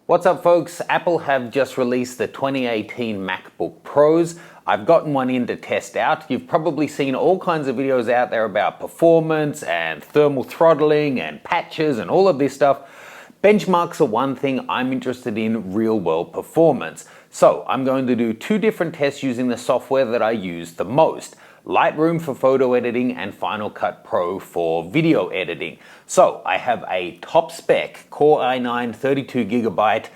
What's up folks, Apple have just released the 2018 MacBook Pros. I've gotten one in to test out. You've probably seen all kinds of videos out there about performance and thermal throttling and patches and all of this stuff. Benchmarks are one thing. I'm interested in real world performance. So I'm going to do two different tests using the software that I use the most. Lightroom for photo editing and Final Cut Pro for video editing. So I have a top spec Core i9 32GB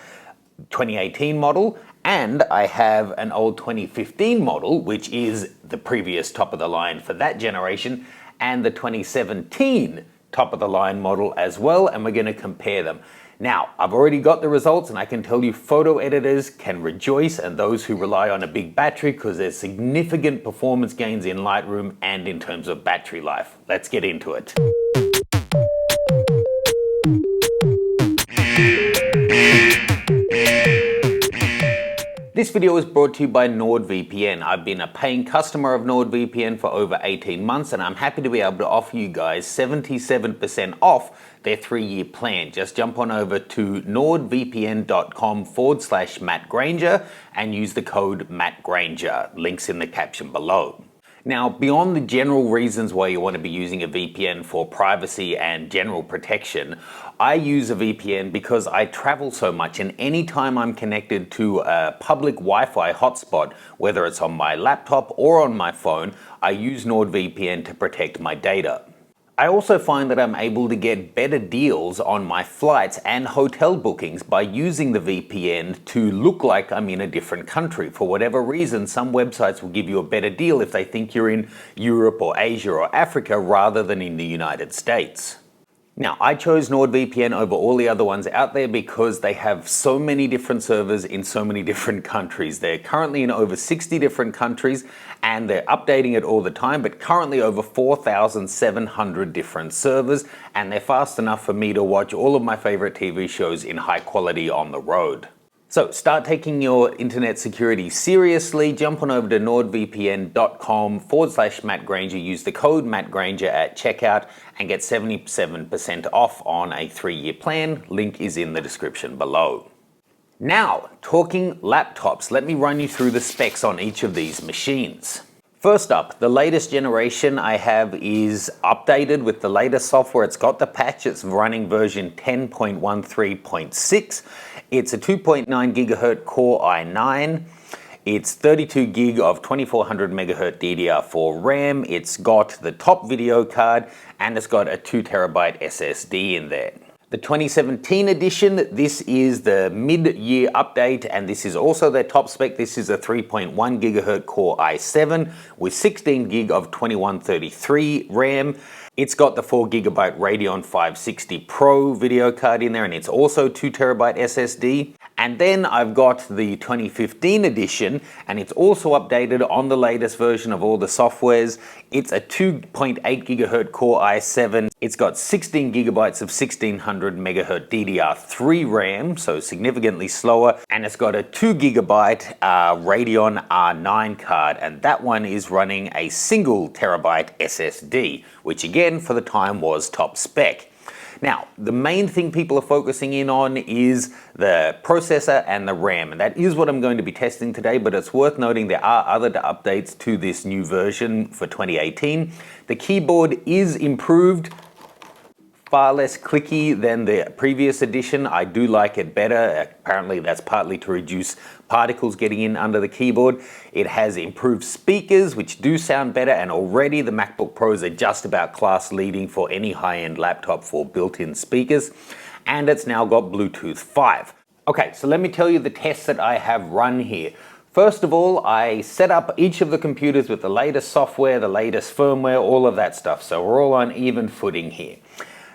2018 model, and I have an old 2015 model, which is the previous top of the line for that generation, and the 2017 top of the line model as well, and we're going to compare them. Now, I've already got the results and I can tell you photo editors can rejoice, and those who rely on a big battery, because there's significant performance gains in Lightroom and in terms of battery life. Let's get into it. This video is brought to you by NordVPN. I've been a paying customer of NordVPN for over 18 months, and I'm happy to be able to offer you guys 77% off their 3-year plan. Just jump on over to nordvpn.com/Matt Granger and use the code Matt Granger. Links in the caption below. Now, beyond the general reasons why you want to be using a VPN for privacy and general protection, I use a VPN because I travel so much, and anytime I'm connected to a public Wi-Fi hotspot, whether it's on my laptop or on my phone, I use NordVPN to protect my data. I also find that I'm able to get better deals on my flights and hotel bookings by using the VPN to look like I'm in a different country. For whatever reason, some websites will give you a better deal if they think you're in Europe or Asia or Africa rather than in the United States. Now, I chose NordVPN over all the other ones out there because they have so many different servers in so many different countries. They're currently in over 60 different countries and they're updating it all the time, but currently over 4,700 different servers, and they're fast enough for me to watch all of my favorite TV shows in high quality on the road. So start taking your internet security seriously. Jump on over to nordvpn.com/Matt Granger. Use the code Matt Granger at checkout and get 77% off on a 3-year plan. Link is in the description below. Now, talking laptops, let me run you through the specs on each of these machines. First up, the latest generation I have is updated with the latest software. It's got the patch. It's running version 10.13.6. It's a 2.9 gigahertz Core i9. It's 32 gig of 2400 megahertz DDR4 RAM. It's got the top video card, and it's got a 2 terabyte SSD in there. The 2017 edition, this is the mid-year update, and this is also their top spec. This is a 3.1 gigahertz Core i7 with 16 gig of 2133 RAM. It's got the 4 gigabyte Radeon 560 Pro video card in there, and it's also 2 terabyte SSD. And then I've got the 2015 edition, and it's also updated on the latest version of all the softwares. It's a 2.8 gigahertz Core i7. It's got 16 gigabytes of 1600 megahertz DDR3 RAM, so significantly slower, and it's got a 2 gigabyte Radeon R9 card, and that one is running a single terabyte SSD, which again for the time was top spec. Now, the main thing people are focusing in on is the processor and the RAM, and that is what I'm going to be testing today, but it's worth noting there are other updates to this new version for 2018. The keyboard is improved, far less clicky than the previous edition. I do like it better. Apparently that's partly to reduce particles getting in under the keyboard. It has improved speakers, which do sound better, and already the MacBook Pros are just about class leading for any high-end laptop for built-in speakers. And it's now got Bluetooth 5. Okay, so let me tell you the tests that I have run here. First of all, I set up each of the computers with the latest software, the latest firmware, all of that stuff. So we're all on even footing here.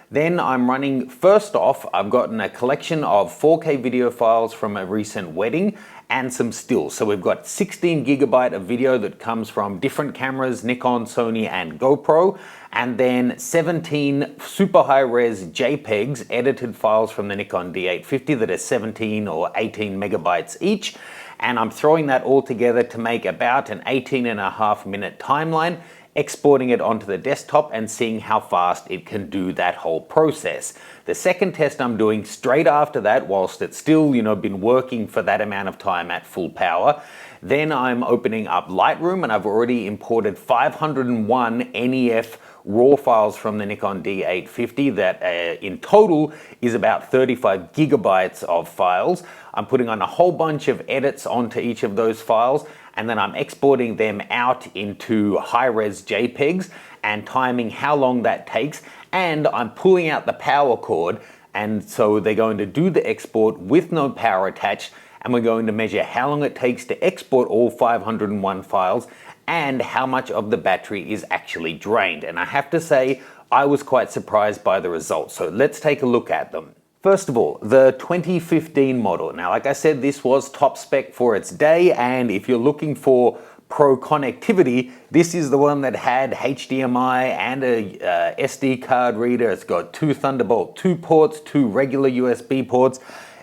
Then I'm running, first off, I've gotten a collection of 4K video files from a recent wedding and some stills. So we've got 16 gigabyte of video that comes from different cameras, Nikon, Sony, and GoPro, and then 17 super high res JPEGs, edited files from the Nikon D850 that are 17 or 18 megabytes each. And I'm throwing that all together to make about an 18.5-minute timeline. exporting it onto the desktop and seeing how fast it can do that whole process. The second test I'm doing straight after that, whilst it's still, been working for that amount of time at full power, then I'm opening up Lightroom, and I've already imported 501 NEF raw files from the Nikon D850 that in total is about 35 gigabytes of files. I'm putting on a whole bunch of edits onto each of those files, and then I'm exporting them out into high-res JPEGs and timing how long that takes, and I'm pulling out the power cord, and so they're going to do the export with no power attached, and we're going to measure how long it takes to export all 501 files and how much of the battery is actually drained. And I have to say, I was quite surprised by the results. So let's take a look at them. First of all, the 2015 model. Now, like I said, this was top spec for its day, and if you're looking for pro connectivity, this is the one that had HDMI and a SD card reader. It's got two Thunderbolt 2 ports, two regular USB ports.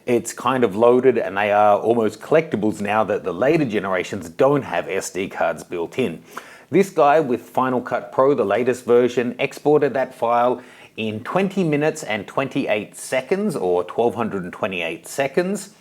It's kind of loaded, and they are almost collectibles now that the later generations don't have SD cards built in. This guy with Final Cut Pro, the latest version, exported that file in 20 minutes and 28 seconds, or 1228 seconds.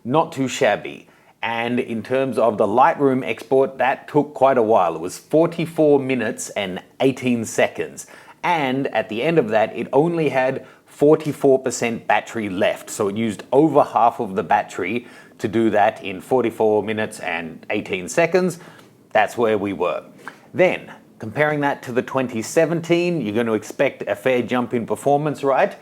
Not too shabby. And in terms of the Lightroom export, that took quite a while. It was 44 minutes and 18 seconds. And at the end of that, it only had 44% battery left. So it used over half of the battery to do that in 44 minutes and 18 seconds. That's where we were. Then, comparing that to the 2017, you're going to expect a fair jump in performance, right?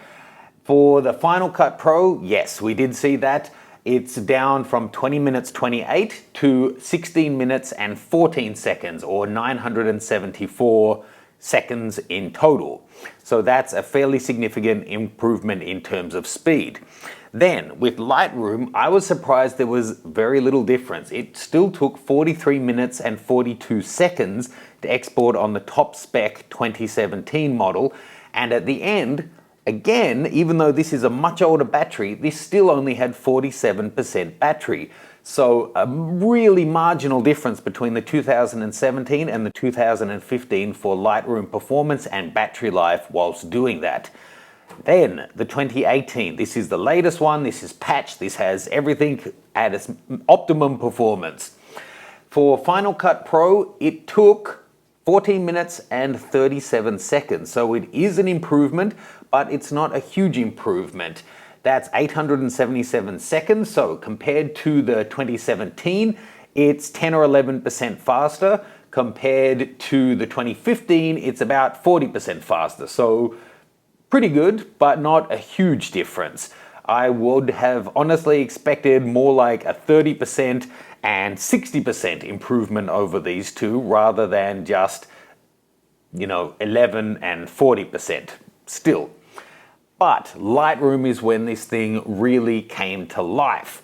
For the Final Cut Pro, yes, we did see that. It's down from 20 minutes 28 to 16 minutes and 14 seconds, or 974 seconds in total. So that's a fairly significant improvement in terms of speed. Then with Lightroom, I was surprised there was very little difference. It still took 43 minutes and 42 seconds to export on the top spec 2017 model. And at the end, again, even though this is a much older battery, this still only had 47% battery. So a really marginal difference between the 2017 and the 2015 for Lightroom performance and battery life whilst doing that. Then the 2018, this is the latest one, this is patched, this has everything at its optimum performance. For Final Cut Pro, it took 14 minutes and 37 seconds. So it is an improvement, but it's not a huge improvement. That's 877 seconds. So compared to the 2017, it's 10 or 11% faster. Compared to the 2015, it's about 40% faster. So pretty good, but not a huge difference. I would have honestly expected more like a 30% and 60% improvement over these two, rather than just, 11 and 40% still. But Lightroom is when this thing really came to life.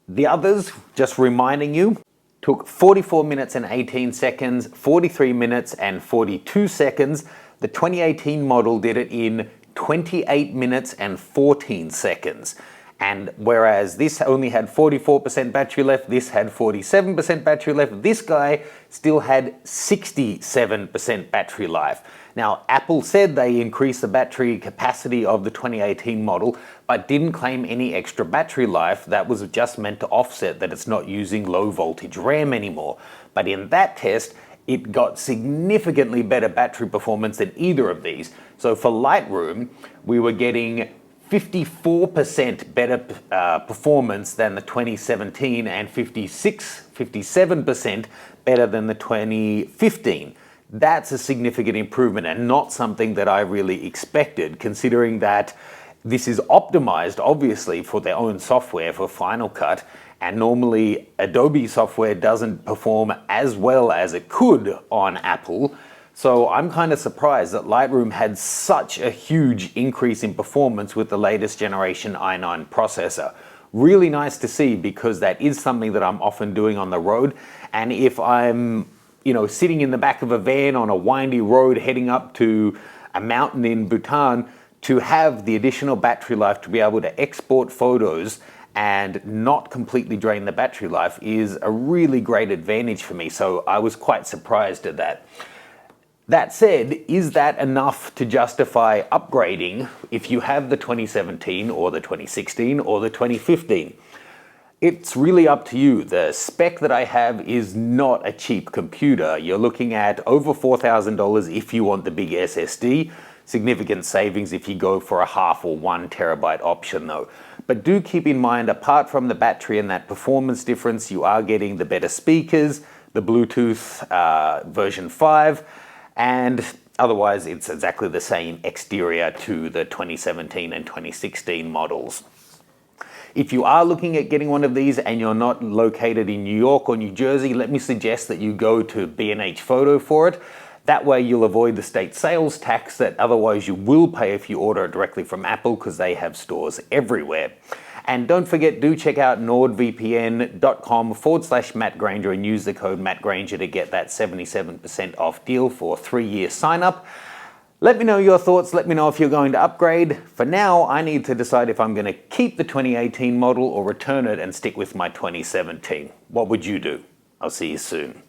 The others, just reminding you, took 44 minutes and 18 seconds, 43 minutes and 42 seconds. The 2018 model did it in 28 minutes and 14 seconds. And whereas this only had 44% battery left, this had 47% battery left, this guy still had 67% battery life. Now, Apple said they increased the battery capacity of the 2018 model, but didn't claim any extra battery life. That was just meant to offset that it's not using low voltage RAM anymore. But in that test, it got significantly better battery performance than either of these. So for Lightroom, we were getting 54% better performance than the 2017 and 57% better than the 2015. That's a significant improvement and not something that I really expected, considering that this is optimized obviously for their own software for Final Cut, and normally Adobe software doesn't perform as well as it could on Apple. So I'm kind of surprised that Lightroom had such a huge increase in performance with the latest generation i9 processor. Really nice to see, because that is something that I'm often doing on the road. And if I'm, sitting in the back of a van on a windy road heading up to a mountain in Bhutan, to have the additional battery life to be able to export photos and not completely drain the battery life is a really great advantage for me. So I was quite surprised at that. That said, is that enough to justify upgrading if you have the 2017 or the 2016 or the 2015? It's really up to you. The spec that I have is not a cheap computer. You're looking at over $4,000 if you want the big SSD. Significant savings if you go for a half or 1 terabyte option though. But do keep in mind, apart from the battery and that performance difference, you are getting the better speakers, the Bluetooth version 5, and otherwise it's exactly the same exterior to the 2017 and 2016 models. If you are looking at getting one of these and you're not located in New York or New Jersey, let me suggest that you go to B&H Photo for it. That way you'll avoid the state sales tax that otherwise you will pay if you order it directly from Apple, because they have stores everywhere. And don't forget, do check out nordvpn.com/Matt Granger and use the code Matt Granger to get that 77% off deal for a 3-year sign up. Let me know your thoughts. Let me know if you're going to upgrade. For now, I need to decide if I'm going to keep the 2018 model or return it and stick with my 2017. What would you do? I'll see you soon.